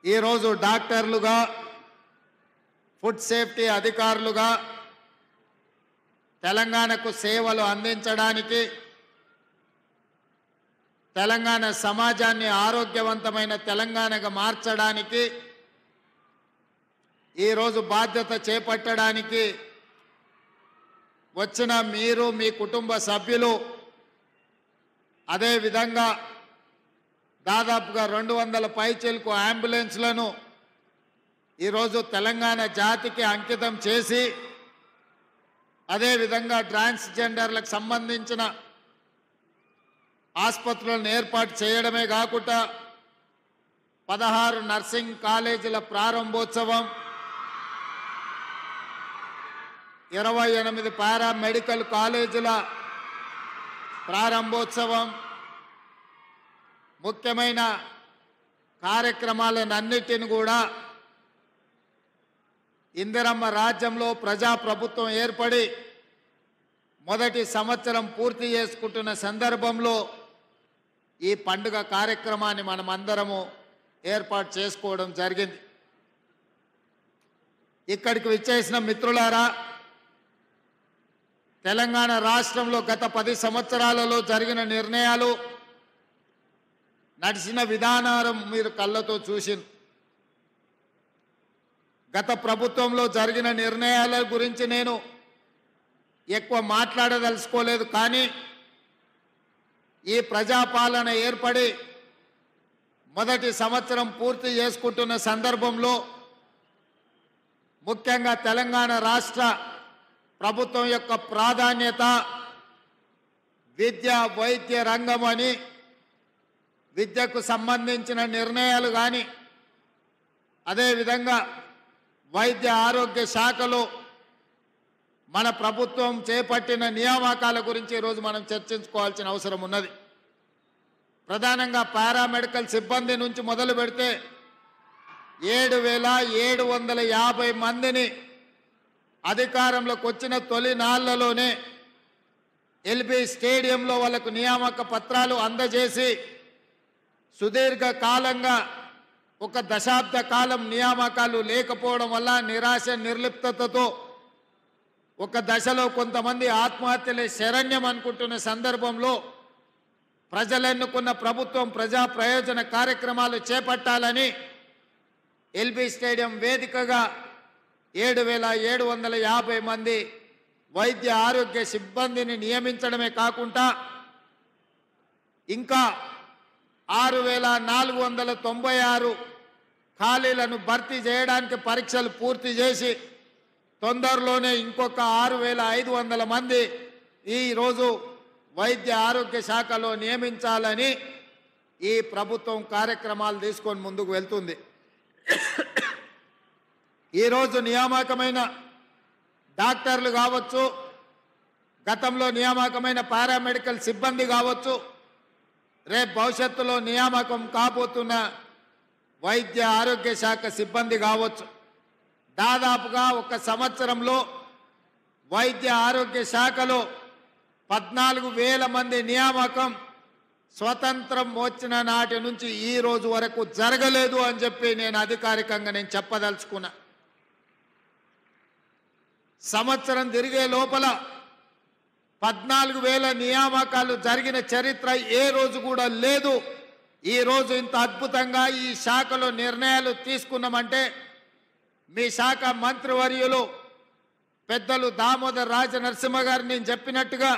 ఈరోజు డాక్టర్లుగా food safety అధికారులుగా తెలంగాణకు సేవలు అందించడానికి తెలంగాణ సమాజాన్ని ఆరోగ్యవంతమైన తెలంగాణగా మార్చడానికి ఈరోజు బాధ్యత చేపట్టడానికి వచ్చిన మీరు మీ కుటుంబ సభ్యులు అదేవిధంగా దాదాపుగా 200 పైచిలకు అంబులెన్స్లను ఈరోజు తెలంగాణ జాతికి అంకితం చేసి అదేవిధంగా ట్రాన్స్జెండర్లకు సంబంధించిన ఆసుపత్రులను ఏర్పాటు చేయడమే కాకుండా 16 నర్సింగ్ కాలేజీల ప్రారంభోత్సవం 28 పారామెడికల్ కాలేజీల ప్రారంభోత్సవం ముఖ్యమైన కార్యక్రమాలన్నిటిని కూడా ఇందిరమ్మ రాజ్యంలో ప్రజాప్రభుత్వం ఏర్పడి మొదటి సంవత్సరం పూర్తి చేసుకుంటున్న సందర్భంలో ఈ పండుగ కార్యక్రమాన్ని మనమందరము ఏర్పాటు చేసుకోవడం జరిగింది. ఇక్కడికి విచ్చేసిన మిత్రులారా, తెలంగాణ రాష్ట్రంలో గత 10 సంవత్సరాలలో జరిగిన నిర్ణయాలు నడిచిన విధానం మీరు కళ్ళతో చూసింది. గత ప్రభుత్వంలో జరిగిన నిర్ణయాల గురించి నేను ఎక్కువ మాట్లాడదలుచుకోలేదు. కానీ ఈ ప్రజాపాలన ఏర్పడి మొదటి సంవత్సరం పూర్తి చేసుకుంటున్న సందర్భంలో ముఖ్యంగా తెలంగాణ రాష్ట్ర ప్రభుత్వం యొక్క ప్రాధాన్యత విద్య వైద్య రంగం అని విద్యకు సంబంధించిన నిర్ణయాలు కానీ అదేవిధంగా వైద్య ఆరోగ్య శాఖలో మన ప్రభుత్వం చేపట్టిన నియామకాల గురించి ఈరోజు మనం చర్చించుకోవాల్సిన అవసరం ఉన్నది. ప్రధానంగా పారామెడికల్ సిబ్బంది నుంచి మొదలు పెడితే 7,750 మందిని అధికారంలోకి వచ్చిన తొలి నాళ్లలోనే ఎల్బీ స్టేడియంలో వాళ్ళకు నియామక పత్రాలు అందజేసి సుదీర్ఘ కాలంగా ఒక దశాబ్ద కాలం నియామకాలు లేకపోవడం వల్ల నిరాశ నిర్లిప్తతతో ఒక దశలో కొంతమంది ఆత్మహత్యలే శరణ్యం అనుకుంటున్న సందర్భంలో ప్రజలెన్నుకున్న ప్రభుత్వం ప్రజా ప్రయోజన కార్యక్రమాలు చేపట్టాలని ఎల్బీ స్టేడియం వేదికగా 7,750 మంది వైద్య ఆరోగ్య సిబ్బందిని నియమించడమే కాకుండా ఇంకా 6,496 ఖాళీలను భర్తీ చేయడానికి పరీక్షలు పూర్తి చేసి తొందరలోనే ఇంకొక 6,500 మంది ఈరోజు వైద్య ఆరోగ్య శాఖలో నియమించాలని ఈ ప్రభుత్వం కార్యక్రమాలు తీసుకొని ముందుకు వెళ్తుంది. ఈరోజు నియామకమైన డాక్టర్లు కావచ్చు, గతంలో నియామకమైన పారామెడికల్ సిబ్బంది కావచ్చు, రేపు భవిష్యత్తులో నియామకం కాబోతున్న వైద్య ఆరోగ్య శాఖ సిబ్బంది కావచ్చు, దాదాపుగా ఒక సంవత్సరంలో వైద్య ఆరోగ్య శాఖలో 14,000 మంది నియామకం స్వతంత్రం వచ్చిన నాటి నుంచి ఈ రోజు వరకు జరగలేదు అని చెప్పి నేను అధికారికంగా చెప్పదలుచుకున్నా. సంవత్సరం తిరిగే లోపల 14,000 నియామకాలు జరిగిన చరిత్ర ఏ రోజు కూడా లేదు. ఈ రోజు ఇంత అద్భుతంగా ఈ శాఖలో నిర్ణయాలు తీసుకున్నామంటే మీ శాఖ మంత్రివర్యులు పెద్దలు దామోదర్ రాజనరసింహ గారు నేను చెప్పినట్టుగా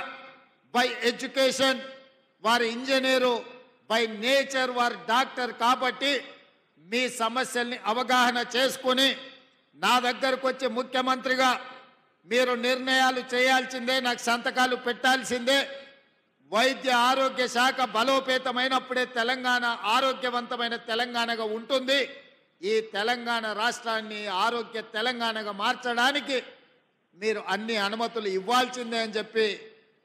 బై ఎడ్యుకేషన్ వారు ఇంజనీరు, బై నేచర్ వారు డాక్టర్ కాబట్టి మీ సమస్యల్ని అవగాహన చేసుకొని నా దగ్గరకు వచ్చి ముఖ్యమంత్రిగా మీరు నిర్ణయాలు చేయాల్సిందే, నాకు సంతకాలు పెట్టాల్సిందే. వైద్య ఆరోగ్య శాఖ బలోపేతమైనప్పుడే తెలంగాణ ఆరోగ్యవంతమైన తెలంగాణగా ఉంటుంది. ఈ తెలంగాణ రాష్ట్రాన్ని ఆరోగ్య తెలంగాణగా మార్చడానికి మీరు అన్ని అనుమతులు ఇవ్వాల్సిందే అని చెప్పి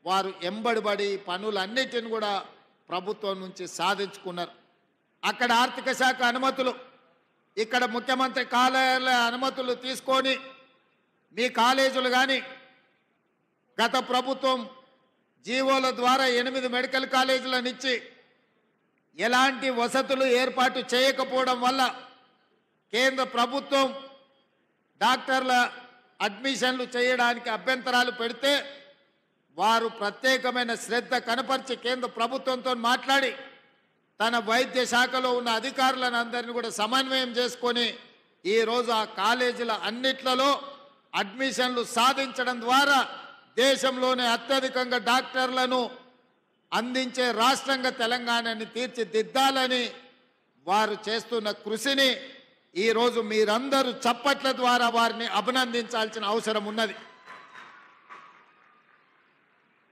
వారు ఎంబడిబడి పనులన్నిటిని కూడా ప్రభుత్వం నుంచి సాధించుకున్నారు. అక్కడ ఆర్థిక శాఖ అనుమతులు, ఇక్కడ ముఖ్యమంత్రి కార్యాలయ అనుమతులు తీసుకొని మీ కాలేజీలు కానీ గత ప్రభుత్వం జీవోల ద్వారా 8 మెడికల్ కాలేజీలను ఇచ్చి ఎలాంటి వసతులు ఏర్పాటు చేయకపోవడం వల్ల కేంద్ర ప్రభుత్వం డాక్టర్ల అడ్మిషన్లు చేయడానికి అభ్యంతరాలు పెడితే వారు ప్రత్యేకమైన శ్రద్ధ కనపరిచి కేంద్ర ప్రభుత్వంతో మాట్లాడి తన వైద్య శాఖలో ఉన్న అధికారులను అందరినీ కూడా సమన్వయం చేసుకొని ఈరోజు ఆ కాలేజీల అన్నిట్లలో అడ్మిషన్లు సాధించడం ద్వారా దేశంలోనే అత్యధికంగా డాక్టర్లను అందించే రాష్ట్రంగా తెలంగాణని తీర్చిదిద్దాలని వారు చేస్తున్న కృషిని ఈరోజు మీరందరూ చప్పట్ల ద్వారా వారిని అభినందించాల్సిన అవసరం ఉన్నది.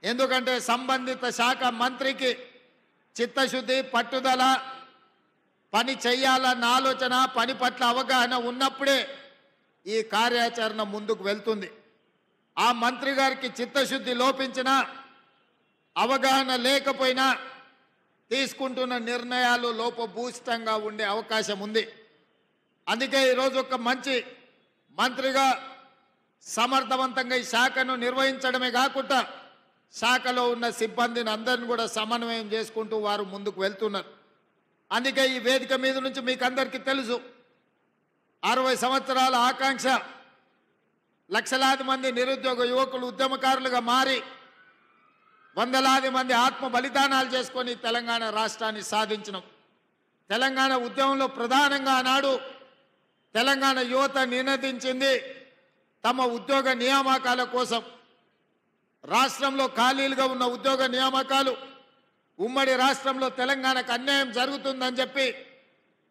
ఎందుకంటే సంబంధిత శాఖ మంత్రికి చిత్తశుద్ధి, పట్టుదల, పని చేయాలన్న ఆలోచన, పని పట్ల అవగాహన ఉన్నప్పుడే ఈ కార్యాచరణ ముందుకు వెళ్తుంది. ఆ మంత్రి గారికి చిత్తశుద్ధి లోపించినా, అవగాహన లేకపోయినా తీసుకుంటున్న నిర్ణయాలు లోపభూయిష్టంగా ఉండే అవకాశం ఉంది. అందుకే ఈరోజు ఒక మంచి మంత్రిగా సమర్థవంతంగా ఈ శాఖను నిర్వహించడమే కాకుండా శాఖలో ఉన్న సిబ్బందిని అందరిని కూడా సమన్వయం చేసుకుంటూ వారు ముందుకు వెళ్తున్నారు. అందుకే ఈ వేదిక మీద నుంచి మీకు అందరికీ తెలుసు, 60 సంవత్సరాల ఆకాంక్ష, లక్షలాది మంది నిరుద్యోగ యువకులు ఉద్యమకారులుగా మారి వందలాది మంది ఆత్మ బలిదానాలు చేసుకొని తెలంగాణ రాష్ట్రాన్ని సాధించినాం. తెలంగాణ ఉద్యమంలో ప్రధానంగా ఆనాడు తెలంగాణ యువత నినదించింది తమ ఉద్యోగ నియామకాల కోసం. రాష్ట్రంలో ఖాళీలుగా ఉన్న ఉద్యోగ నియామకాలు, ఉమ్మడి రాష్ట్రంలో తెలంగాణకు అన్యాయం జరుగుతుందని చెప్పి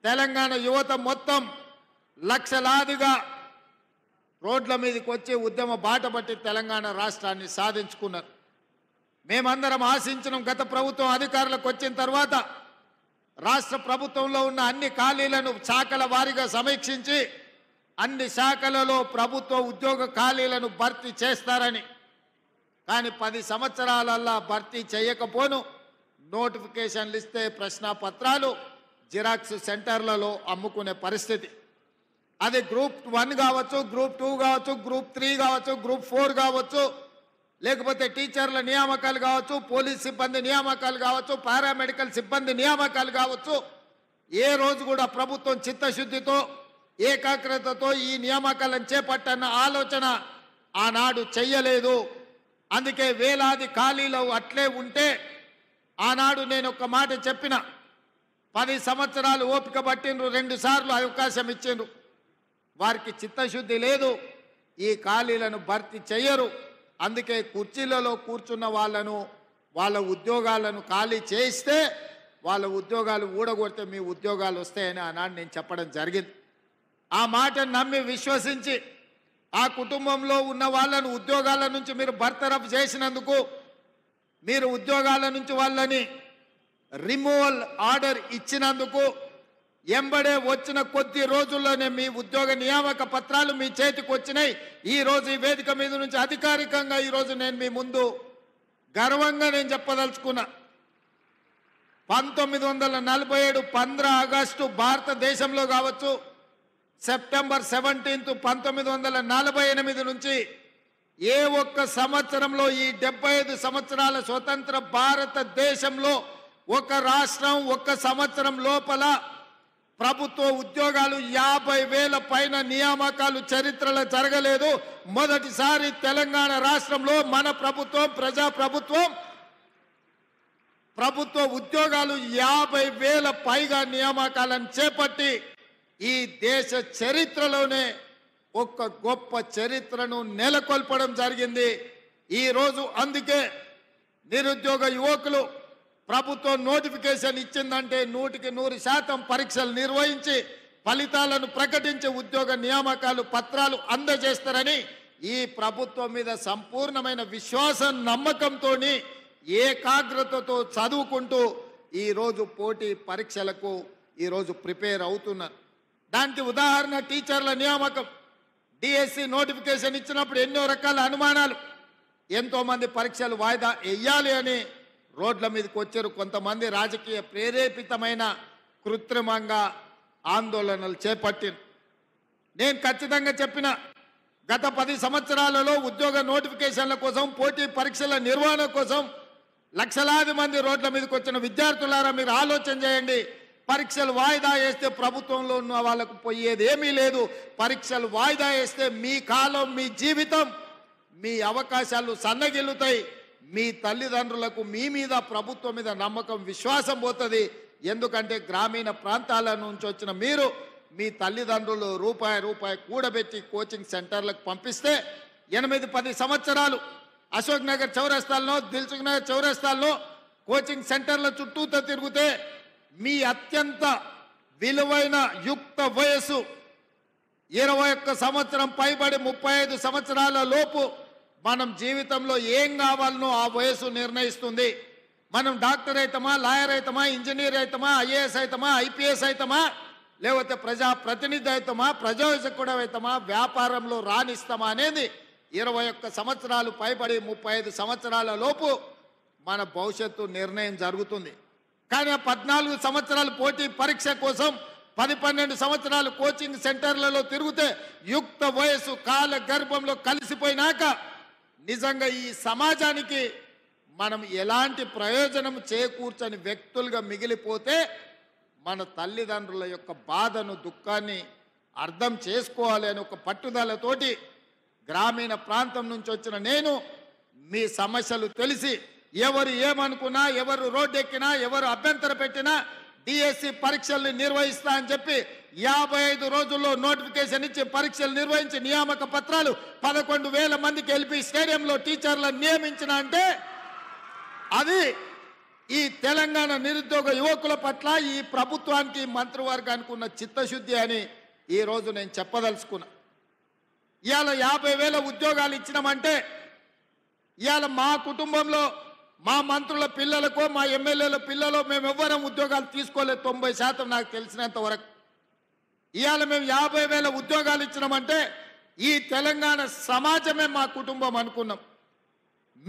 తెలంగాణ యువత మొత్తం లక్షలాదిగా రోడ్ల మీదకి వచ్చి ఉద్యమ బాట పట్టి తెలంగాణ రాష్ట్రాన్ని సాధించుకున్నారు. మేమందరం ఆశించినాం, గత ప్రభుత్వం అధికారులకు వచ్చిన తర్వాత రాష్ట్ర ప్రభుత్వంలో ఉన్న అన్ని ఖాళీలను శాఖల వారీగా సమీక్షించి అన్ని శాఖలలో ప్రభుత్వ ఉద్యోగ ఖాళీలను భర్తీ చేస్తారని. కానీ 10 సంవత్సరాలల్లా భర్తీ చేయకపోను నోటిఫికేషన్లు ఇస్తే ప్రశ్నాపత్రాలు జిరాక్స్ సెంటర్లలో అమ్ముకునే పరిస్థితి. అది గ్రూప్ 1 కావచ్చు, గ్రూప్ 2 కావచ్చు, గ్రూప్ 3 కావచ్చు, గ్రూప్ 4 కావచ్చు, లేకపోతే టీచర్ల నియామకాలు కావచ్చు, పోలీస్ సిబ్బంది నియామకాలు కావచ్చు, పారామెడికల్ సిబ్బంది నియామకాలు కావచ్చు. ఏ రోజు కూడా ప్రభుత్వం చిత్తశుద్ధితో, ఏకాగ్రతతో ఈ నియామకాలను చేపట్టన్న ఆలోచన ఆనాడు చెయ్యలేదు. అందుకే వేలాది ఖాళీలు అట్లే ఉంటే ఆనాడు నేను ఒక మాట చెప్పిన, 10 సంవత్సరాలు ఓపిక పట్టిండ్రు, 2 సార్లు అవకాశం ఇచ్చిండ్రు. వారికి చిత్తశుద్ధి లేదు, ఈ ఖాళీలను భర్తీ చెయ్యరు. అందుకే కుర్చీలలో కూర్చున్న వాళ్ళను, వాళ్ళ ఉద్యోగాలను ఖాళీ చేయిస్తే వాళ్ళ ఉద్యోగాలు ఊడగొడితే మీ ఉద్యోగాలు వస్తాయని ఆనాడు నేను చెప్పడం జరిగింది. ఆ మాటను నమ్మి విశ్వసించి ఆ కుటుంబంలో ఉన్న వాళ్ళను ఉద్యోగాల నుంచి మీరు బర్తరఫ్ చేసినందుకు, మీరు ఉద్యోగాల నుంచి వాళ్ళని రిమూవల్ ఆర్డర్ ఇచ్చినందుకు ఎంబడే వచ్చిన కొద్ది రోజుల్లోనే మీ ఉద్యోగ నియామక పత్రాలు మీ చేతికి వచ్చినాయి. ఈరోజు ఈ వేదిక మీద నుంచి అధికారికంగా ఈరోజు నేను మీ ముందు గర్వంగా నేను చెప్పదలుచుకున్నా, 1947 15 ఆగస్టు భారతదేశంలో కావచ్చు, సెప్టెంబర్ 17 1948 నుంచి ఏ ఒక్క సంవత్సరంలో ఈ 75 సంవత్సరాల స్వతంత్ర భారతదేశంలో ఒక రాష్ట్రం ఒక్క సంవత్సరం లోపల ప్రభుత్వ ఉద్యోగాలు 50,000 పైన నియామకాలు చరిత్రలో జరగలేదు. మొదటిసారి తెలంగాణ రాష్ట్రంలో మన ప్రభుత్వం, ప్రజాప్రభుత్వం, ప్రభుత్వ ఉద్యోగాలు 50,000 పైగా నియామకాలను చేపట్టి ఈ దేశ చరిత్రలోనే ఒక గొప్ప చరిత్రను నెలకొల్పడం జరిగింది. ఈరోజు అందుకే నిరుద్యోగ యువకులు ప్రభుత్వం నోటిఫికేషన్ ఇచ్చిందంటే 100% పరీక్షలు నిర్వహించి ఫలితాలను ప్రకటించి ఉద్యోగ నియామకాలు పత్రాలు అందజేస్తారని ఈ ప్రభుత్వం మీద సంపూర్ణమైన విశ్వాసం, నమ్మకంతో, ఏకాగ్రతతో చదువుకుంటూ ఈరోజు పోటీ పరీక్షలకు ఈరోజు ప్రిపేర్ అవుతున్నారు. దానికి ఉదాహరణ టీచర్ల నియామకం. డిఎస్సి నోటిఫికేషన్ ఇచ్చినప్పుడు ఎన్నో రకాల అనుమానాలు, ఎంతోమంది పరీక్షలు వాయిదా వేయాలి అని రోడ్ల మీదకి వచ్చారు. కొంతమంది రాజకీయ ప్రేరేపితమైన కృత్రిమంగా ఆందోళనలు చేపట్టిన. నేను ఖచ్చితంగా చెప్పిన, గత 10 సంవత్సరాలలో ఉద్యోగ నోటిఫికేషన్ల కోసం, పోటీ పరీక్షల నిర్వహణ కోసం లక్షలాది మంది రోడ్ల మీదకి వచ్చిన విద్యార్థులారా, మీరు ఆలోచన చేయండి. పరీక్షలు వాయిదా వేస్తే ప్రభుత్వంలో ఉన్న వాళ్ళకు పోయేది ఏమీ లేదు. పరీక్షలు వాయిదా వేస్తే మీ కాలం, మీ జీవితం, మీ అవకాశాలు సన్నగిల్లుతాయి. మీ తల్లిదండ్రులకు మీ మీద, ప్రభుత్వం మీద నమ్మకం, విశ్వాసం పోతుంది. ఎందుకంటే గ్రామీణ ప్రాంతాల నుంచి వచ్చిన మీరు మీ తల్లిదండ్రులు రూపాయి కూడబెట్టి కోచింగ్ సెంటర్లకు పంపిస్తే 8-10 సంవత్సరాలు అశోక్ నగర్ చౌరస్తాల్లో, దిల్సుఖ్ నగర్ చౌరస్తాల్లో కోచింగ్ సెంటర్ల చుట్టూతో తిరిగితే మీ అత్యంత విలువైన యుక్త వయసు 21 సంవత్సరం పైబడి 35 సంవత్సరాల లోపు మనం జీవితంలో ఏం కావాలనో ఆ వయసు నిర్ణయిస్తుంది. మనం డాక్టర్ అవుతామా, లాయర్ అవుతామా, ఇంజనీర్ అవుతామా, ఐఏఎస్ అవుతామా, ఐపీఎస్ అవుతామా, లేకపోతే ప్రజాప్రతినిధి అవుతామా, ప్రజాసేవకుడు అవుతామా, వ్యాపారంలో రాణిస్తామా అనేది 21 సంవత్సరాలు పైబడి 35 సంవత్సరాల లోపు మన భవిష్యత్తు నిర్ణయం జరుగుతుంది. కానీ 14 సంవత్సరాలు పోటీ పరీక్ష కోసం 10-12 సంవత్సరాలు కోచింగ్ సెంటర్లలో తిరిగితే యుక్త వయసు కాల గర్భంలో కలిసిపోయినాక నిజంగా ఈ సమాజానికి మనం ఎలాంటి ప్రయోజనం చేకూర్చని వ్యక్తులుగా మిగిలిపోతే మన తల్లిదండ్రుల యొక్క బాధను, దుఃఖాన్ని అర్థం చేసుకోవాలి అని ఒక పట్టుదలతోటి గ్రామీణ ప్రాంతం నుంచి వచ్చిన నేను మీ సమస్యలు తెలిసి ఎవరు ఏమనుకున్నా, ఎవరు రోడ్డెక్కినా, ఎవరు అభ్యంతర పెట్టినా డిఎస్సి పరీక్షల్ని నిర్వహిస్తా అని చెప్పి 55 రోజుల్లో నోటిఫికేషన్ ఇచ్చి పరీక్షలు నిర్వహించి నియామక పత్రాలు 11,000 మందికి ఎల్పి స్టేడియంలో టీచర్లను నియమించిన అంటే అది ఈ తెలంగాణ నిరుద్యోగ యువకుల పట్ల ఈ ప్రభుత్వానికి, మంత్రివర్గానికి ఉన్న చిత్తశుద్ధి అని ఈరోజు నేను చెప్పదలుచుకున్నా. ఇవాళ 50,000 ఉద్యోగాలు ఇచ్చినామంటే ఇవాళ మా కుటుంబంలో మా మంత్రుల పిల్లలకో, మా ఎమ్మెల్యేల పిల్లలు మేము ఎవ్వరం ఉద్యోగాలు తీసుకోలేదు. 90% నాకు తెలిసినంత వరకు. ఇవాళ మేము 50,000 ఉద్యోగాలు ఇచ్చినామంటే ఈ తెలంగాణ సమాజమే మా కుటుంబం అనుకున్నాం.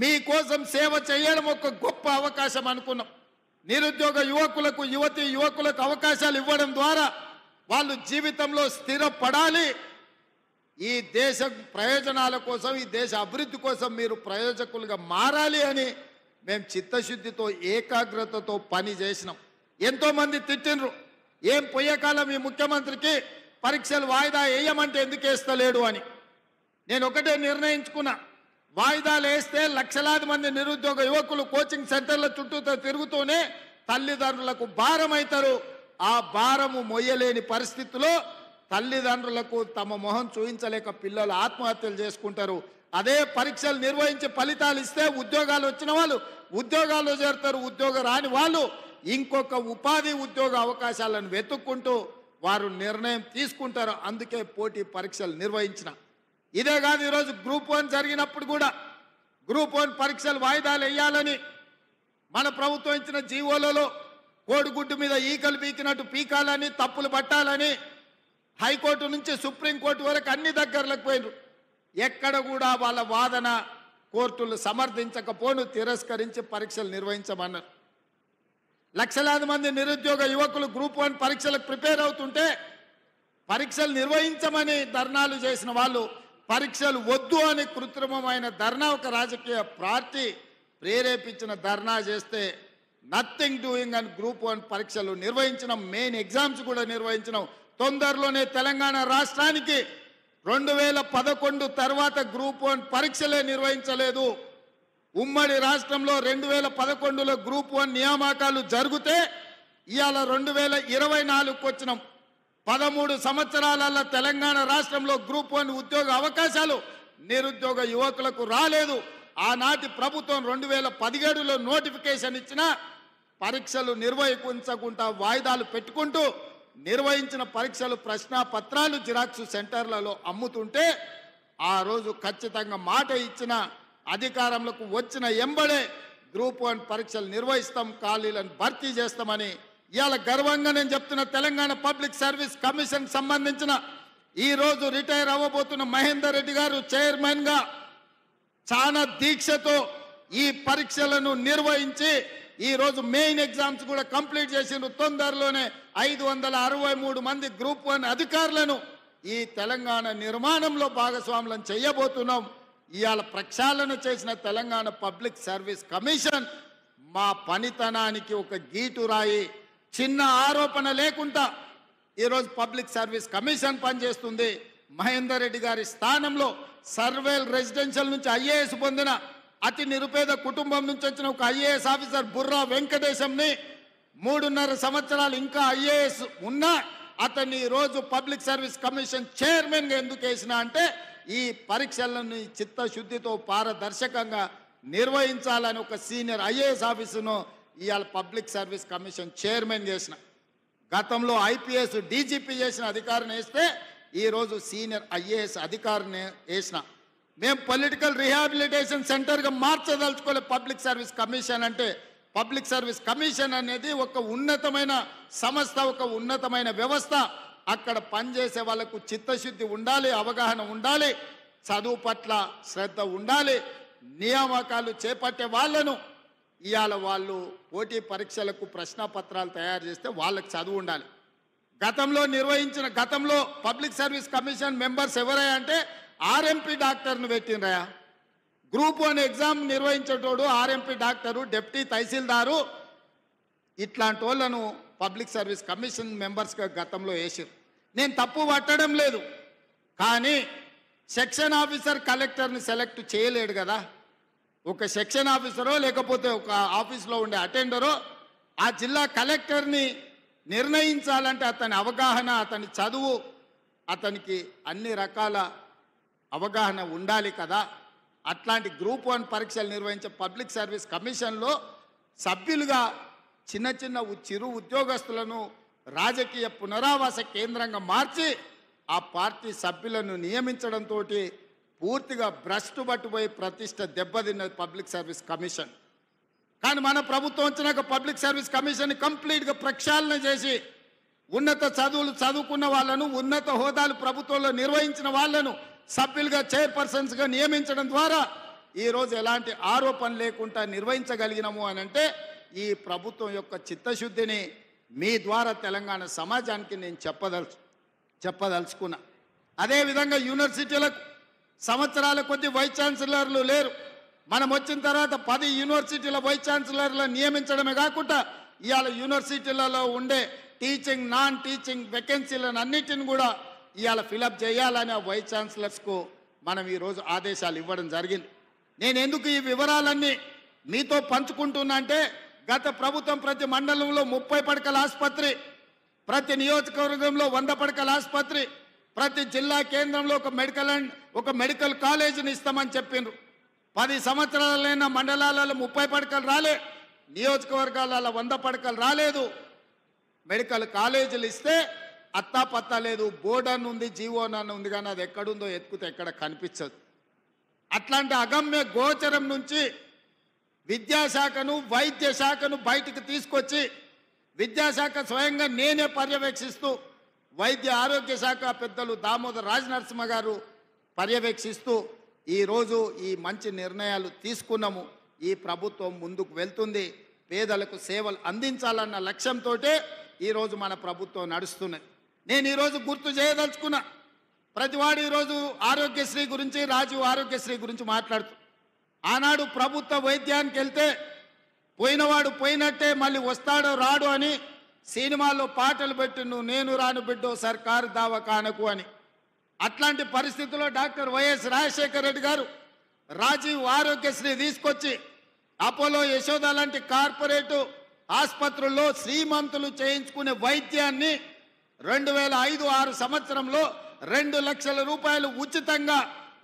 మీకోసం సేవ చేయడం ఒక గొప్ప అవకాశం అనుకున్నాం. నిరుద్యోగ యువకులకు, యువకులకు అవకాశాలు ఇవ్వడం ద్వారా వాళ్ళు జీవితంలో స్థిరపడాలి. ఈ దేశ ప్రయోజనాల కోసం, ఈ దేశ అభివృద్ధి కోసం మీరు ప్రయోజకులుగా మారాలి అని మేము చిత్తశుద్ధితో, ఏకాగ్రతతో పని చేసినాం. ఎంతోమంది తిట్టినరు, ఏం పోయేకాలం ఈ ముఖ్యమంత్రికి పరీక్షలు వాయిదా వేయమంటే ఎందుకు వేస్తలేడు అని. నేను ఒకటే నిర్ణయించుకున్నా, వాయిదాలు వేస్తే లక్షలాది మంది నిరుద్యోగ యువకులు కోచింగ్ సెంటర్ల చుట్టూతో తిరుగుతూనే తల్లిదండ్రులకు భారం అవుతారు. ఆ భారము మొయ్యలేని పరిస్థితిలో తల్లిదండ్రులకు తమ మొహం చూపించలేక పిల్లలు ఆత్మహత్యలు చేసుకుంటారు. అదే పరీక్షలు నిర్వహించి ఫలితాలు ఇస్తే ఉద్యోగాలు వచ్చిన వాళ్ళు ఉద్యోగాల్లో చేరుతారు. ఉద్యోగ రాని వాళ్ళు ఇంకొక ఉపాధి ఉద్యోగ అవకాశాలను వెతుక్కుంటూ వారు నిర్ణయం తీసుకుంటారు. అందుకే పోటీ పరీక్షలు నిర్వహించిన. ఇదే కాదు, ఈరోజు గ్రూప్ 1 జరిగినప్పుడు కూడా గ్రూప్ 1 పరీక్షలు వాయిదాలు వేయాలని మన ప్రభుత్వం ఇచ్చిన జీవోలలో కోడిగుడ్డు మీద ఈకలు పీకినట్టు పీకాలని, తప్పులు పట్టాలని హైకోర్టు నుంచి సుప్రీంకోర్టు వరకు అన్ని దగ్గరలకు పోయినారు. ఎక్కడ కూడా వాళ్ళ వాదన కోర్టులు సమర్థించకపోను, తిరస్కరించి పరీక్షలు నిర్వహించమన్నారు. లక్షలాది మంది నిరుద్యోగ యువకులు గ్రూప్ 1 పరీక్షలకు ప్రిపేర్ అవుతుంటే పరీక్షలు నిర్వహించమని ధర్నాలు చేసిన వాళ్ళు పరీక్షలు వద్దు అని కృత్రిమమైన ధర్నా, ఒక రాజకీయ పార్టీ ప్రేరేపించిన ధర్నా చేస్తే నథింగ్ డూయింగ్ అని గ్రూప్ 1 పరీక్షలు నిర్వహించినాం. మెయిన్ ఎగ్జామ్స్ కూడా నిర్వహించినాం. తొందరలోనే తెలంగాణ రాష్ట్రానికి 2011 తర్వాత గ్రూప్ 1 పరీక్షలే నిర్వహించలేదు. ఉమ్మడి రాష్ట్రంలో 2011లో గ్రూప్ 1 నియామకాలు జరిగితే ఇవాళ 2024కు వచ్చినాం. 13 సంవత్సరాలలో తెలంగాణ రాష్ట్రంలో గ్రూప్ 1 ఉద్యోగ అవకాశాలు నిరుద్యోగ యువకులకు రాలేదు. ఆనాటి ప్రభుత్వం 2017లో నోటిఫికేషన్ ఇచ్చిన పరీక్షలు నిర్వహించకుండా వాయిదాలు పెట్టుకుంటూ నిర్వహించిన పరీక్షలు ప్రశ్నాపత్రాలు జిరాక్స్ సెంటర్లలో అమ్ముతుంటే ఆ రోజు ఖచ్చితంగా మాట ఇచ్చిన అధికారంలోకి వచ్చిన ఎంబడే గ్రూప్ 1 పరీక్షలు నిర్వహిస్తాం, ఖాళీలను భర్తీ చేస్తామని ఇవాళ గర్వంగా నేను చెప్తున్న. తెలంగాణ పబ్లిక్ సర్వీస్ కమిషన్ సంబంధించిన ఈరోజు రిటైర్ అవ్వబోతున్న మహేందర్ రెడ్డి గారు చైర్మన్గా చాలా దీక్షతో ఈ పరీక్షలను నిర్వహించి ఈరోజు మెయిన్ ఎగ్జామ్స్ కూడా కంప్లీట్ చేసిన. తొందరలోనే 563 మంది గ్రూప్ 1 అధికారులను ఈ తెలంగాణ నిర్మాణంలో భాగస్వాములను చేయబోతున్నాం. ఇవాళ ప్రక్షాళన చేసిన తెలంగాణ పబ్లిక్ సర్వీస్ కమిషన్ మా పనితనానికి ఒక గీటురాయి, చిన్న ఆరోపణ లేకుండా ఈరోజు పబ్లిక్ సర్వీస్ కమిషన్ పనిచేస్తుంది. మహేందర్ రెడ్డి గారి స్థానంలో సర్వేల్ రెసిడెన్షియల్ నుంచి ఐఏఎస్ పొందిన అతి నిరుపేద కుటుంబం నుంచి వచ్చిన ఒక ఐఏఎస్ ఆఫీసర్ బుర్రా వెంకటేశంని 3.5 సంవత్సరాలు ఇంకా ఐఏఎస్ ఉన్నా అతన్ని ఈరోజు పబ్లిక్ సర్వీస్ కమిషన్ చైర్మన్గా ఎందుకు వేసిన అంటే ఈ పరీక్షలను చిత్తశుద్ధితో పారదర్శకంగా నిర్వహించాలని ఒక సీనియర్ ఐఏఎస్ ఆఫీసును ఇవాళ పబ్లిక్ సర్వీస్ కమిషన్ చైర్మన్ చేసిన. గతంలో ఐపీఎస్ డీజీపీ చేసిన అధికారిని వేస్తే ఈరోజు సీనియర్ ఐఏఎస్ అధికారిని వేసిన. మేము పొలిటికల్ రీహాబిలిటేషన్ సెంటర్గా మార్చదలుచుకోలే పబ్లిక్ సర్వీస్ కమిషన్ అంటే. పబ్లిక్ సర్వీస్ కమిషన్ అనేది ఒక ఉన్నతమైన సంస్థ, ఒక ఉన్నతమైన వ్యవస్థ. అక్కడ పనిచేసే వాళ్ళకు చిత్తశుద్ధి ఉండాలి, అవగాహన ఉండాలి, చదువు పట్ల శ్రద్ధ ఉండాలి. నియామకాలు చేపట్టే వాళ్ళను ఇవాళ వాళ్ళు పోటీ పరీక్షలకు ప్రశ్నపత్రాలు తయారు చేస్తే వాళ్ళకి చదువు ఉండాలి. గతంలో పబ్లిక్ సర్వీస్ కమిషన్ మెంబర్స్ ఎవరయ్యా అంటే ఆర్ఎంపీ డాక్టర్ను పెట్టినరయా. గ్రూప్ 1 ఎగ్జామ్ నిర్వహించేటోడు ఆర్ఎంపీ డాక్టరు, డిప్యూటీ తహసీల్దారు, ఇట్లాంటి వాళ్ళను పబ్లిక్ సర్వీస్ కమిషన్ మెంబర్స్గా గతంలో వేసారు. నేను తప్పు పట్టడం లేదు, కానీ సెక్షన్ ఆఫీసర్ కలెక్టర్ని సెలెక్ట్ చేయలేడు కదా. ఒక సెక్షన్ ఆఫీసరో లేకపోతే ఒక ఆఫీస్లో ఉండే అటెండరో ఆ జిల్లా కలెక్టర్ని నిర్ణయించాలంటే అతని అవగాహన, అతని చదువు, అతనికి అన్ని రకాల అవగాహన ఉండాలి కదా. అట్లాంటి గ్రూప్ 1 పరీక్షలు నిర్వహించే పబ్లిక్ సర్వీస్ కమిషన్లో సభ్యులుగా చిన్న చిరు ఉద్యోగస్తులను రాజకీయ పునరావాస కేంద్రంగా మార్చి ఆ పార్టీ సభ్యులను నియమించడంతో పూర్తిగా భ్రష్టు పట్టుపోయి ప్రతిష్ట దెబ్బతిన్నది పబ్లిక్ సర్వీస్ కమిషన్. కానీ మన ప్రభుత్వం వచ్చినాక పబ్లిక్ సర్వీస్ కమిషన్ కంప్లీట్గా ప్రక్షాళన చేసి ఉన్నత చదువులు చదువుకున్న వాళ్ళను, ఉన్నత హోదాలు ప్రభుత్వంలో నిర్వహించిన వాళ్ళను సభ్యులుగా చైర్పర్సన్స్గా నియమించడం ద్వారా ఈరోజు ఎలాంటి ఆరోపణ లేకుండా నిర్వహించగలిగినాము అని అంటే ఈ ప్రభుత్వం యొక్క చిత్తశుద్ధిని మీ ద్వారా తెలంగాణ సమాజానికి నేను చెప్పదలుచుకున్నా. అదేవిధంగా యూనివర్సిటీలకు సంవత్సరాల కొద్ది వైస్ ఛాన్సలర్లు లేరు. మనం వచ్చిన తర్వాత 10 యూనివర్సిటీల వైస్ ఛాన్సలర్లను నియమించడమే కాకుండా ఇవాళ యూనివర్సిటీలలో ఉండే టీచింగ్, నాన్ టీచింగ్ వేకెన్సీలను అన్నిటిని కూడా ఇవాళ ఫిలప్ చేయాలని ఆ వైస్ ఛాన్సలర్స్కు మనం ఈరోజు ఆదేశాలు ఇవ్వడం జరిగింది. నేను ఎందుకు ఈ వివరాలన్నీ మీతో పంచుకుంటున్నా అంటే గత ప్రభుత్వం ప్రతి మండలంలో 30 పడకల ఆసుపత్రి, ప్రతి నియోజకవర్గంలో 100 పడకల ఆసుపత్రి, ప్రతి జిల్లా కేంద్రంలో ఒక మెడికల్ కాలేజీని ఇస్తామని చెప్పిండ్రు. 10 సంవత్సరాలైన మండలాలలో 30 పడకలు రాలే, నియోజకవర్గాలలో 100 పడకలు రాలేదు. మెడికల్ కాలేజీలు ఇస్తే అత్తాపత్తా లేదు. బోర్డన్ ఉంది, జీవోనన్ ఉంది, కానీ అది ఎక్కడుందో ఎత్తుకుతే ఎక్కడ కనిపించదు. అట్లాంటి అగమ్య గోచరం నుంచి విద్యాశాఖను, వైద్య శాఖను బయటికి తీసుకొచ్చి విద్యాశాఖ స్వయంగా నేనే పర్యవేక్షిస్తూ, వైద్య ఆరోగ్య శాఖ పెద్దలు దామోదర్ రాజనరసింహ గారు పర్యవేక్షిస్తూ ఈరోజు ఈ మంచి నిర్ణయాలు తీసుకున్నాము. ఈ ప్రభుత్వం ముందుకు వెళ్తుంది. పేదలకు సేవలు అందించాలన్న లక్ష్యంతో ఈరోజు మన ప్రభుత్వం నడుస్తున్నది. నేను ఈరోజు గుర్తు చేయదలుచుకున్నా, ప్రతివాడు ఈరోజు ఆరోగ్యశ్రీ గురించి, రాజీవ్ ఆరోగ్యశ్రీ గురించి మాట్లాడుతూ, ఆనాడు ప్రభుత్వ వైద్యానికి వెళ్తే పోయినవాడు పోయినట్టే మళ్ళీ వస్తాడో రాడు అని సినిమాల్లో పాటలు పెట్టి నువ్వు నేను రాను బిడ్డో సర్కారు దవాఖానకు అని. అట్లాంటి పరిస్థితుల్లో డాక్టర్ వైఎస్ రాజశేఖర రెడ్డి గారు రాజీవ్ ఆరోగ్యశ్రీ తీసుకొచ్చి అపోలో, యశోద లాంటి కార్పొరేటు ఆసుపత్రుల్లో శ్రీమంతులు చేయించుకునే వైద్యాన్ని 2005-06 సంవత్సరంలో 2 లక్షల రూపాయలు ఉచితంగా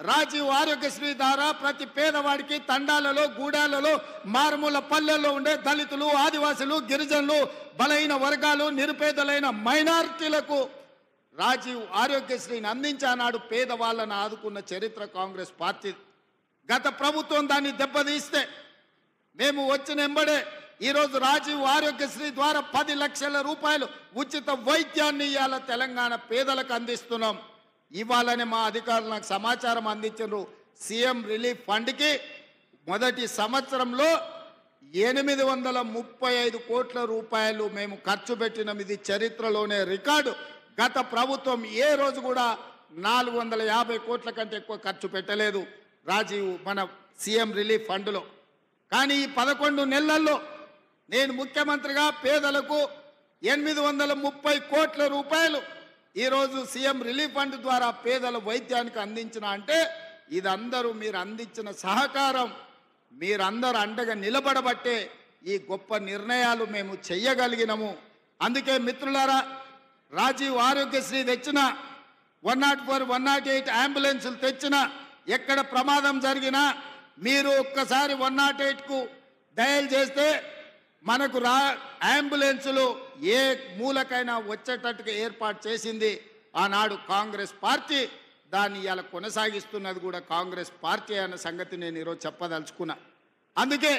రాజీవ్ ఆరోగ్యశ్రీ ద్వారా ప్రతి పేదవాడికి తండాలలో, గూడాలలో, మారుమూల పల్లెల్లో ఉండే దళితులు, ఆదివాసులు, గిరిజనులు, బలహీన వర్గాలు, నిరుపేదలైన మైనారిటీలకు రాజీవ్ ఆరోగ్యశ్రీని అందించానాడు. పేదవాళ్ళను ఆదుకున్న చరిత్ర కాంగ్రెస్ పార్టీ. గత ప్రభుత్వం దాన్ని దెబ్బతీస్తే మేము వచ్చిన ఎంబడే ఈరోజు రాజీవ్ ఆరోగ్యశ్రీ ద్వారా 10 లక్షల రూపాయలు ఉచిత వైద్యాన్ని ఇవాళ తెలంగాణ పేదలకు అందిస్తున్నాం. ఇవాళనే మా అధికారులు నాకు సమాచారం అందించారు. సీఎం రిలీఫ్ ఫండ్కి మొదటి సంవత్సరంలో 835 కోట్ల రూపాయలు మేము ఖర్చు పెట్టినాం. ఇది చరిత్రలోనే రికార్డు. గత ప్రభుత్వం ఏ రోజు కూడా 450 కోట్ల కంటే ఎక్కువ ఖర్చు పెట్టలేదు రాజీవ్ మన సీఎం రిలీఫ్ ఫండ్లో. కానీ ఈ 11 నెలల్లో నేను ముఖ్యమంత్రిగా పేదలకు 830 కోట్ల రూపాయలు ఈరోజు సీఎం రిలీఫ్ ఫండ్ ద్వారా పేదల వైద్యానికి అందించిన అంటే ఇదందరూ మీరు అందించిన సహకారం, మీరందరూ అండగా నిలబడబట్టే ఈ గొప్ప నిర్ణయాలు మేము చెయ్యగలిగినము. అందుకే మిత్రులారా, రాజీవ్ ఆరోగ్యశ్రీ తెచ్చిన, 104, 108 అంబులెన్సులు తెచ్చిన, ఎక్కడ ప్రమాదం జరిగినా మీరు ఒక్కసారి 108కు డయల్ చేస్తే మనకు అంబులెన్సులు ఏ మూలకైనా వచ్చేటట్టుగా ఏర్పాటు చేసింది ఆనాడు కాంగ్రెస్ పార్టీ. దాన్ని ఇలా కొనసాగిస్తున్నది కూడా కాంగ్రెస్ పార్టీ అన్న సంగతి నేను ఈరోజు చెప్పదలుచుకున్నా. అందుకే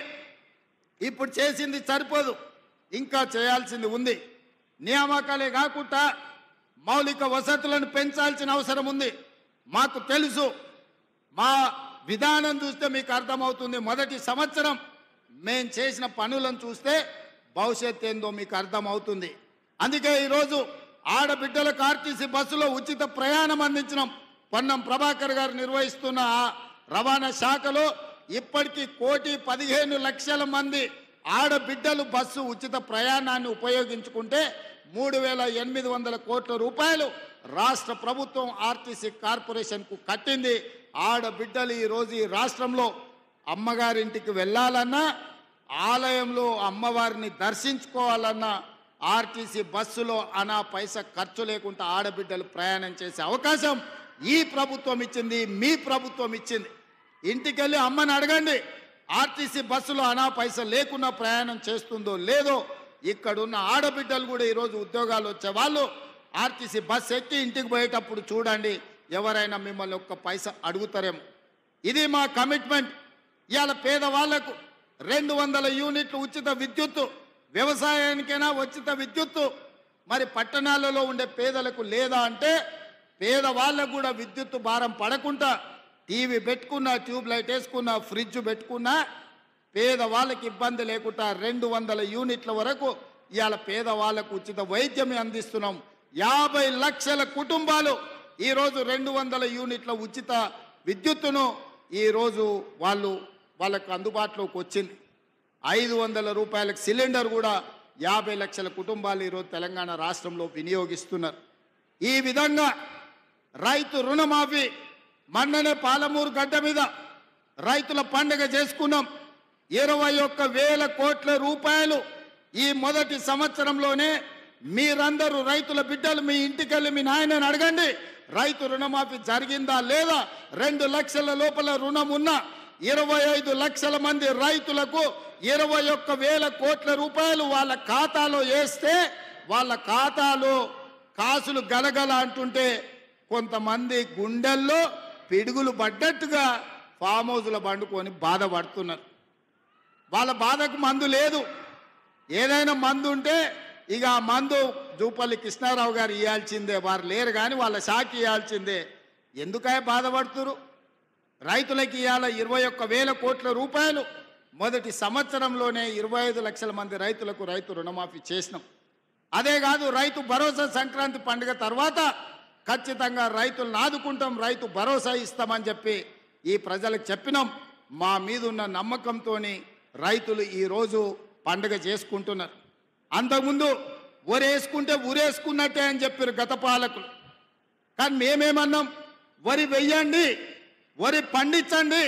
ఇప్పుడు చేసింది సరిపోదు, ఇంకా చేయాల్సింది ఉంది. నియామకాలే కాకుండా మౌలిక వసతులను పెంచాల్సిన అవసరం ఉంది. మాకు తెలుసు, మా విధానం చూస్తే మీకు అర్థమవుతుంది. మొదటి సంవత్సరం మేము చేసిన పనులను చూస్తే భవిష్యత్ ఏందో మీకు అర్థమవుతుంది. అందుకే ఈరోజు ఆడబిడ్డలకు ఆర్టీసీ బస్సులో ఉచిత ప్రయాణం అందించినాం. పొన్నం ప్రభాకర్ గారు నిర్వహిస్తున్న రవాణా శాఖలో ఇప్పటికీ 1,15,00,000 మంది ఆడబిడ్డలు బస్సు ఉచిత ప్రయాణాన్ని ఉపయోగించుకుంటే 3,800 కోట్ల రూపాయలు రాష్ట్ర ప్రభుత్వం ఆర్టీసీ కార్పొరేషన్కు కట్టింది. ఆడబిడ్డలు ఈరోజు ఈ రాష్ట్రంలో అమ్మగారింటికి వెళ్ళాలన్నా, ఆలయంలో అమ్మవారిని దర్శించుకోవాలన్నా ఆర్టీసీ బస్సులో అనా పైసా ఖర్చు లేకుండా ఆడబిడ్డలు ప్రయాణం చేసే అవకాశం ఈ ప్రభుత్వం ఇచ్చింది, మీ ప్రభుత్వం ఇచ్చింది. ఇంటికెళ్ళి అమ్మని అడగండి, ఆర్టీసీ బస్సులో అనా పైసా లేకుండా ప్రయాణం చేస్తుందో లేదో. ఇక్కడున్న ఆడబిడ్డలు కూడా ఈరోజు ఉద్యోగాలు వచ్చే వాళ్ళు ఆర్టీసీ బస్సు ఎక్కి ఇంటికి పోయేటప్పుడు చూడండి, ఎవరైనా మిమ్మల్ని ఒక్క పైసా అడుగుతారేమో. ఇది మా కమిట్మెంట్. ఇవాళ పేదవాళ్లకు 200 యూనిట్లు ఉచిత విద్యుత్తు, వ్యవసాయానికైనా ఉచిత విద్యుత్తు. మరి పట్టణాలలో ఉండే పేదలకు లేదా అంటే పేదవాళ్ళకు కూడా విద్యుత్తు భారం పడకుండా టీవీ పెట్టుకున్నా, ట్యూబ్ లైట్ వేసుకున్నా, ఫ్రిడ్జ్ పెట్టుకున్నా పేదవాళ్ళకి ఇబ్బంది లేకుండా 200 యూనిట్ల వరకు ఇవాళ పేదవాళ్ళకు ఉచిత వైద్యం అందిస్తున్నాం. 50 లక్షల కుటుంబాలు ఈరోజు 200 యూనిట్ల ఉచిత విద్యుత్తును ఈరోజు వాళ్ళకు అందుబాటులోకి వచ్చింది. 500 రూపాయలకు సిలిండర్ కూడా 50 లక్షల కుటుంబాలు ఈరోజు తెలంగాణ రాష్ట్రంలో వినియోగిస్తున్నారు. ఈ విధంగా రైతు రుణమాఫీ, మొన్ననే పాలమూరు గడ్డ మీద రైతుల పండుగ చేసుకున్నాం. 21,000 కోట్ల రూపాయలు ఈ మొదటి సంవత్సరంలోనే. మీరందరూ రైతుల బిడ్డలు మీ ఇంటికెళ్ళి మీ నాయనని అడగండి, రైతు రుణమాఫీ జరిగిందా లేదా. 2 లక్షల లోపల రుణం ఉన్న 25 లక్షల మంది రైతులకు 21,000 కోట్ల రూపాయలు వాళ్ళ ఖాతాలో వేస్తే వాళ్ళ ఖాతాలో కాసులు గలగల అంటుంటే కొంతమంది గుండెల్లో పిడుగులు పడ్డట్టుగా ఫామ్ హౌస్లో పండుకొని బాధపడుతున్నారు. వాళ్ళ బాధకు మందు లేదు. ఏదైనా మందు ఉంటే ఇక ఆ మందు జూపల్లి కృష్ణారావు గారు ఇవ్వాల్సిందే, వారు లేరు కానీ వాళ్ళ శాఖ ఇవ్వాల్సిందే. ఎందుకై బాధపడుతురు? రైతులకి ఇవాళ 21,000 కోట్ల రూపాయలు మొదటి సంవత్సరంలోనే 25 లక్షల మంది రైతులకు రైతు రుణమాఫీ చేసినాం. అదే కాదు, రైతు భరోసా సంక్రాంతి పండుగ తర్వాత ఖచ్చితంగా రైతులను ఆదుకుంటాం, రైతు భరోసా ఇస్తామని చెప్పి ఈ ప్రజలకు చెప్పినాం. మా మీద ఉన్న నమ్మకంతో రైతులు ఈరోజు పండుగ చేసుకుంటున్నారు. అంతకుముందు వరేసుకుంటే ఊరేసుకున్నట్టే అని చెప్పారు గత పాలకులు. కానీ మేమేమన్నాం, వరి వెయ్యండి, వరి పండించండి,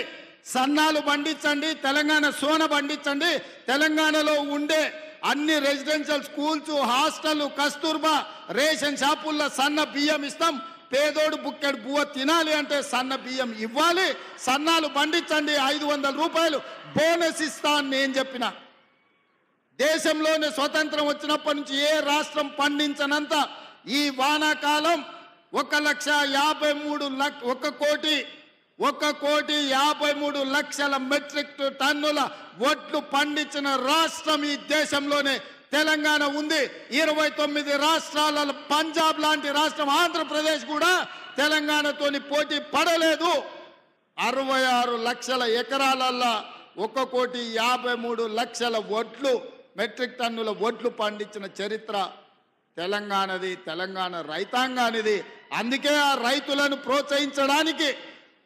సన్నాలు పండించండి, తెలంగాణ సోన పండించండి. తెలంగాణలో ఉండే అన్ని residential schools, hostel, Kasturba, ration షాపుల్లో సన్న బియ్యం ఇస్తాం. పేదోడు బుక్కెడు బువ్వ తినాలి అంటే సన్న బియ్యం ఇవ్వాలి. సన్నాలు పండించండి, 500 రూపాయలు బోనస్ ఇస్తా అని నేను చెప్పిన. దేశంలోనే స్వతంత్రం వచ్చినప్పటి నుంచి ఏ రాష్ట్రం పండించనంత ఈ వానాకాలం 1,53,00,000 మెట్రిక్ టన్నుల వడ్లు పండించిన రాష్ట్రం ఈ దేశంలోనే తెలంగాణ ఉంది. 29 రాష్ట్రాలలో పంజాబ్ లాంటి రాష్ట్రం ఆంధ్రప్రదేశ్ కూడా తెలంగాణతోని పోటీ పడలేదు. 66 లక్షల ఎకరాలల్లో 1,53,00,000 వడ్లు మెట్రిక్ టన్నుల వడ్లు పండించిన చరిత్ర తెలంగాణది, తెలంగాణ రైతాంగానిది. అందుకే ఆ రైతులను ప్రోత్సహించడానికి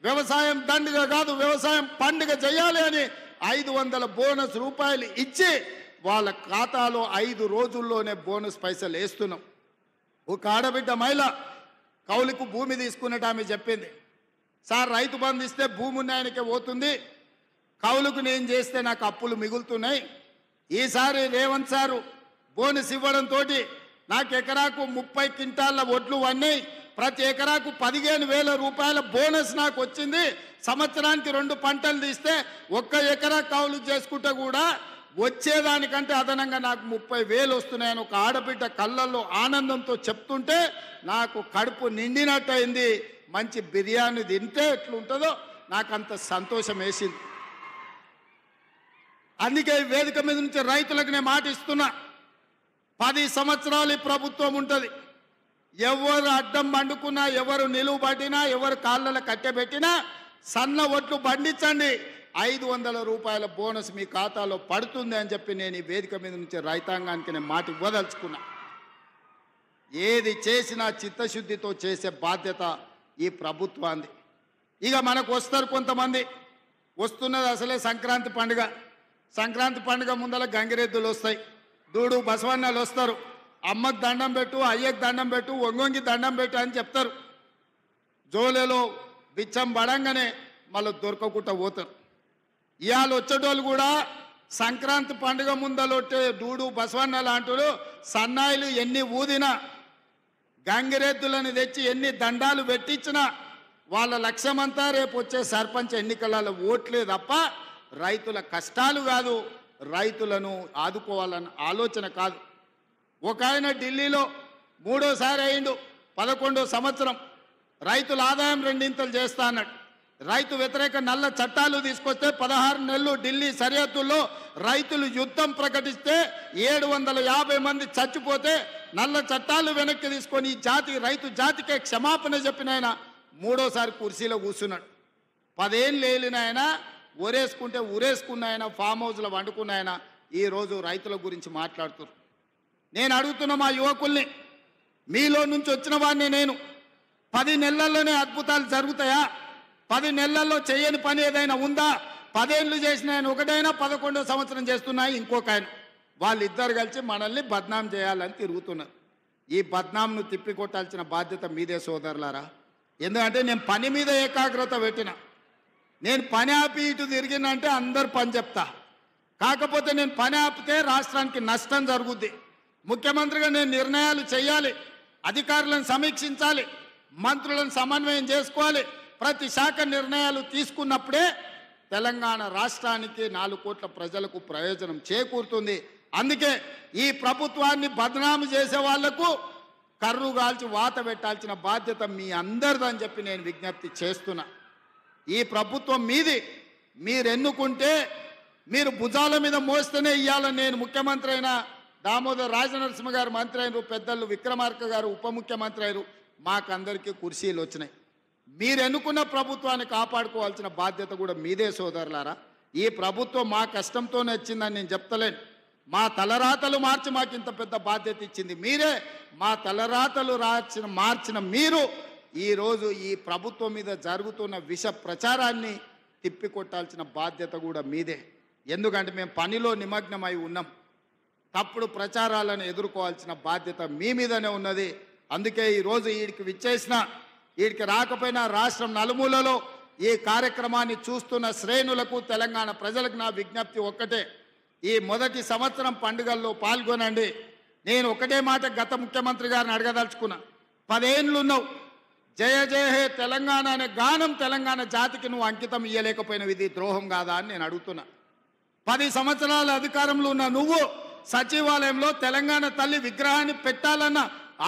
వ్యవసాయం దండుగ కాదు, వ్యవసాయం పండుగ చేయాలి అని 500 బోనస్ రూపాయలు ఇచ్చి వాళ్ళ ఖాతాలో 5 రోజుల్లోనే బోనస్ పైసలు వేస్తున్నాం. ఒక ఆడబిడ్డ మహిళ కౌలుకు భూమి తీసుకున్నట్టు ఆమె చెప్పింది, సార్ రైతు బంధు ఇస్తే భూమి ఉన్నాయనికే పోతుంది, కౌలుకు నేను చేస్తే నాకు అప్పులు మిగులుతున్నాయి. ఈసారి రేవంత్ సారు బోనస్ ఇవ్వడంతో నాకు ఎకరాకు 30 క్వింటాళ్ళ ఒడ్లు వన్నాయి, ప్రతి ఎకరాకు 15,000 రూపాయల బోనస్ నాకు వచ్చింది. సంవత్సరానికి 2 పంటలు తీస్తే 1 ఎకరా కౌలు చేసుకుంటే కూడా వచ్చేదానికంటే అదనంగా నాకు 30,000 వస్తున్నాయని ఒక ఆడబిడ్డ కళ్ళల్లో ఆనందంతో చెప్తుంటే నాకు కడుపు నిండినట్టయింది. మంచి బిర్యానీ తింటే ఎట్లుంటుందో నాకు అంత సంతోషం వేసింది. అందుకే ఈ వేదిక మీద నుంచి రైతులకు నేను మాట ఇస్తున్నా, 10 సంవత్సరాలు ఈ ప్రభుత్వం ఉంటుంది. ఎవరు అడ్డం పండుకున్నా, ఎవరు నిలువు పట్టినా, ఎవరు కాళ్ళలో కట్టెబెట్టినా సన్న ఒట్లు పండించండి, 500 రూపాయల బోనస్ మీ ఖాతాలో పడుతుంది అని చెప్పి నేను ఈ వేదిక మీద నుంచి రైతాంగానికి నేను మాట ఇవ్వదలుచుకున్నా. ఏది చేసినా చిత్తశుద్ధితో చేసే బాధ్యత ఈ ప్రభుత్వాన్ని. ఇక మనకు వస్తారు కొంతమంది, వస్తున్నది అసలే సంక్రాంతి పండుగ. సంక్రాంతి పండుగ ముందర గంగిరెద్దులు వస్తాయి, దూడు బసవన్నలు వస్తారు, అమ్మకు దండం పెట్టు, అయ్యకు దండం పెట్టు, ఒంగొంగి దండం పెట్టు అని చెప్తారు. జోలేలో బిచ్చం పడంగానే మళ్ళీ దొరకకుండా పోతారు. ఇవాళ వచ్చేటోళ్ళు కూడా సంక్రాంతి పండుగ ముందలొట్టే దూడు బసవన్న లాంటి సన్నాయిలు ఎన్ని ఊదినా, గంగిరెద్దులను తెచ్చి ఎన్ని దండాలు పెట్టించినా వాళ్ళ లక్ష్యమంతా రేపు వచ్చే సర్పంచ్ ఎన్నికలలో ఓట్లే తప్ప రైతుల కష్టాలు కాదు, రైతులను ఆదుకోవాలన్న ఆలోచన కాదు. ఒక ఆయన ఢిల్లీలో 3వ అయిండు, 11వ సంవత్సరం రైతుల ఆదాయం 2 చేస్తా అన్నాడు. రైతు వ్యతిరేక నల్ల చట్టాలు తీసుకొస్తే 16 నెలలు ఢిల్లీ సరిహద్దుల్లో రైతులు యుద్ధం ప్రకటిస్తే 750 మంది చచ్చిపోతే నల్ల చట్టాలు వెనక్కి తీసుకొని ఈ రైతు జాతికే క్షమాపణ చెప్పిన ఆయన 3వసారి కుర్చీలో కూర్చున్నాడు. 10 ఏళ్ళు ఏలిన ఆయన ఊరేసుకుంటే ఊరేసుకున్న ఆయన, ఫామ్ హౌస్లో వండుకున్న ఆయన ఈరోజు రైతుల గురించి మాట్లాడుతున్నారు. నేను అడుగుతున్న మా యువకుల్ని, మీలో నుంచి వచ్చిన వాడిని నేను, 10 నెలల్లోనే అద్భుతాలు జరుగుతాయా? 10 నెలల్లో చేయని పని ఏదైనా ఉందా? 10 ఏళ్ళు చేసిన ఆయన ఒకటైనా 11వ సంవత్సరం చేస్తున్నాయి ఇంకొక ఆయన. వాళ్ళిద్దరు కలిసి మనల్ని బద్నాం చేయాలని తిరుగుతున్నారు. ఈ బద్నాంను తిప్పికొట్టాల్సిన బాధ్యత మీదే సోదరులారా. ఎందుకంటే నేను పని మీద ఏకాగ్రత పెట్టిన, నేను పని ఆపి ఇటు తిరిగినంటే అందరు పని చెప్తా. కాకపోతే నేను పని ఆపితే రాష్ట్రానికి నష్టం జరుగుద్ది. ముఖ్యమంత్రిగా నేను నిర్ణయాలు చేయాలి, అధికారులను సమీక్షించాలి, మంత్రులను సమన్వయం చేసుకోవాలి. ప్రతి శాఖ నిర్ణయాలు తీసుకున్నప్పుడే తెలంగాణ రాష్ట్రానికి 4 కోట్ల ప్రజలకు ప్రయోజనం చేకూరుతుంది. అందుకే ఈ ప్రభుత్వాన్ని బదనాము చేసే వాళ్లకు కర్రు గాల్చి వాత పెట్టాల్సిన బాధ్యత మీ అందరిదని చెప్పి నేను విజ్ఞప్తి చేస్తున్నా. ఈ ప్రభుత్వం మీది, మీరు ఎన్నుకుంటే మీరు భుజాల మీద మోస్తేనే ఇయ్యాల. నేను ముఖ్యమంత్రి అయినా, దామోదర్ రాజనరసింహ గారు మంత్రి అయినరు, పెద్దలు విక్రమార్క గారు ఉప ముఖ్యమంత్రి అయినరు, మాకందరికీ కుర్చీలు వచ్చినాయి. మీరు ఎన్నుకున్న ప్రభుత్వాన్ని కాపాడుకోవాల్సిన బాధ్యత కూడా మీదే సోదరులారా. ఈ ప్రభుత్వం మా కష్టంతోనే వచ్చిందని నేను చెప్తలేను, మా తలరాతలు మార్చి మాకు ఇంత పెద్ద బాధ్యత ఇచ్చింది మీరే. మా తలరాతలు మార్చిన మీరు ఈరోజు ఈ ప్రభుత్వం మీద జరుగుతున్న విష ప్రచారాన్ని తిప్పికొట్టాల్సిన బాధ్యత కూడా మీదే. ఎందుకంటే మేము పనిలో నిమగ్నమై ఉన్నాం. తప్పుడు ప్రచారాలను ఎదుర్కోవాల్సిన బాధ్యత మీ మీదనే ఉన్నది. అందుకే ఈరోజు వీడికి రాకపోయినా రాష్ట్రం నలుమూలలో ఈ కార్యక్రమాన్ని చూస్తున్న శ్రేణులకు, తెలంగాణ ప్రజలకు నా విజ్ఞప్తి ఒక్కటే, ఈ మొదటి సంవత్సరం పండుగల్లో పాల్గొనండి. నేను ఒకటే మాట గత ముఖ్యమంత్రి గారిని అడగదలుచుకున్నా, 10 ఏళ్ళు ఉన్నావు, జయ జయ హే తెలంగాణ అనే గానం తెలంగాణ జాతికి నువ్వు అంకితం ఇయ్యలేకపోయినవి, ఇది ద్రోహం కాదా అని నేను అడుగుతున్నా. 10 సంవత్సరాల అధికారంలో ఉన్న నువ్వు సచివాలయంలో తెలంగాణ తల్లి విగ్రహాన్ని పెట్టాలన్న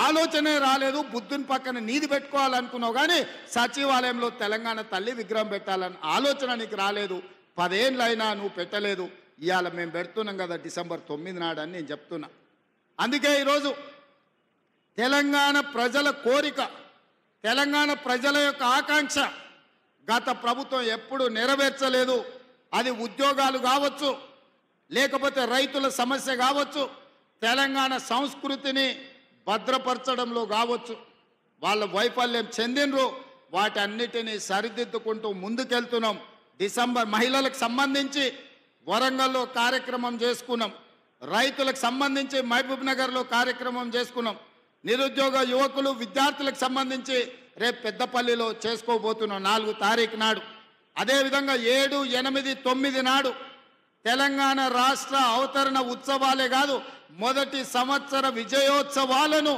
ఆలోచనే రాలేదు. బుద్ధుని పక్కన నీది పెట్టుకోవాలనుకున్నావు, కానీ సచివాలయంలో తెలంగాణ తల్లి విగ్రహం పెట్టాలన్న ఆలోచన నీకు రాలేదు. 10 ఏళ్ళైనా నువ్వు పెట్టలేదు. ఇవాళ మేము పెడుతున్నాం కదా డిసెంబర్ 9 నాడు అని నేను చెప్తున్నా. అందుకే ఈరోజు తెలంగాణ ప్రజల కోరిక, తెలంగాణ ప్రజల యొక్క ఆకాంక్ష గత ప్రభుత్వం ఎప్పుడు నెరవేర్చలేదు. అది ఉద్యోగాలు కావచ్చు, లేకపోతే రైతుల సమస్య కావచ్చు, తెలంగాణ సంస్కృతిని భద్రపరచడంలో కావచ్చు, వాళ్ళ వైఫల్యం చెందినరు. వాటన్నిటినీ సరిదిద్దుకుంటూ ముందుకెళ్తున్నాం. డిసెంబర్ మహిళలకు సంబంధించి వరంగల్లో కార్యక్రమం చేసుకున్నాం. రైతులకు సంబంధించి మహబూబ్ నగర్లో కార్యక్రమం చేసుకున్నాం. నిరుద్యోగ యువకులు విద్యార్థులకు సంబంధించి రేపు పెద్దపల్లిలో చేసుకోబోతున్నాం 4 తారీఖు నాడు. అదేవిధంగా 7, 8, 9 నాడు తెలంగాణ రాష్ట్ర అవతరణ ఉత్సవాలే కాదు, మొదటి సంవత్సర విజయోత్సవాలను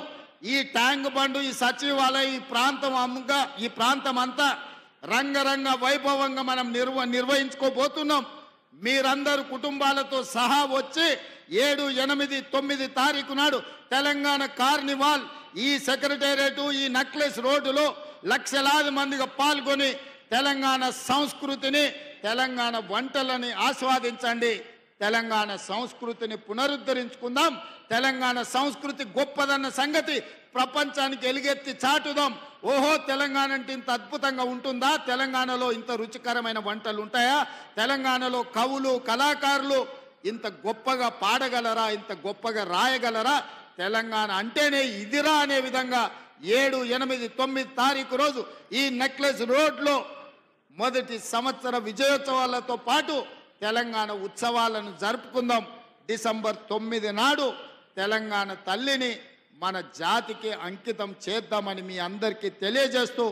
ఈ ట్యాంక్ బండు, ఈ సచివాలయం, ఈ ప్రాంతం అంతా రంగరంగ వైభవంగా మనం నిర్వహించుకోబోతున్నాం. మీరందరూ కుటుంబాలతో సహా వచ్చి 7, 8, 9 తారీఖు నాడు తెలంగాణ కార్నివాల్ ఈ సెక్రటేరియట్, ఈ నెక్లెస్ రోడ్డులో లక్షలాది మందిగా పాల్గొని తెలంగాణ సంస్కృతిని, తెలంగాణ వంటలని ఆస్వాదించండి. తెలంగాణ సంస్కృతిని పునరుద్ధరించుకుందాం. తెలంగాణ సంస్కృతి గొప్పదన్న సంగతి ప్రపంచానికి ఎలుగెత్తి చాటుదాం. ఓహో, తెలంగాణ అంటే ఇంత అద్భుతంగా ఉంటుందా? తెలంగాణలో ఇంత రుచికరమైన వంటలు ఉంటాయా? తెలంగాణలో కవులు, కళాకారులు ఇంత గొప్పగా పాడగలరా? ఇంత గొప్పగా రాయగలరా? తెలంగాణ అంటేనే ఇదిరా అనే విధంగా 7, 8, 9 తారీఖు రోజు ఈ నెక్లెస్ రోడ్లో మొదటి సంవత్సర విజయోత్సవాలతో పాటు తెలంగాణ ఉత్సవాలను జరుపుకుందాం. డిసెంబర్ 9 నాడు తెలంగాణ తల్లిని మన జాతికి అంకితం చేద్దామని మీ అందరికీ తెలియజేస్తూ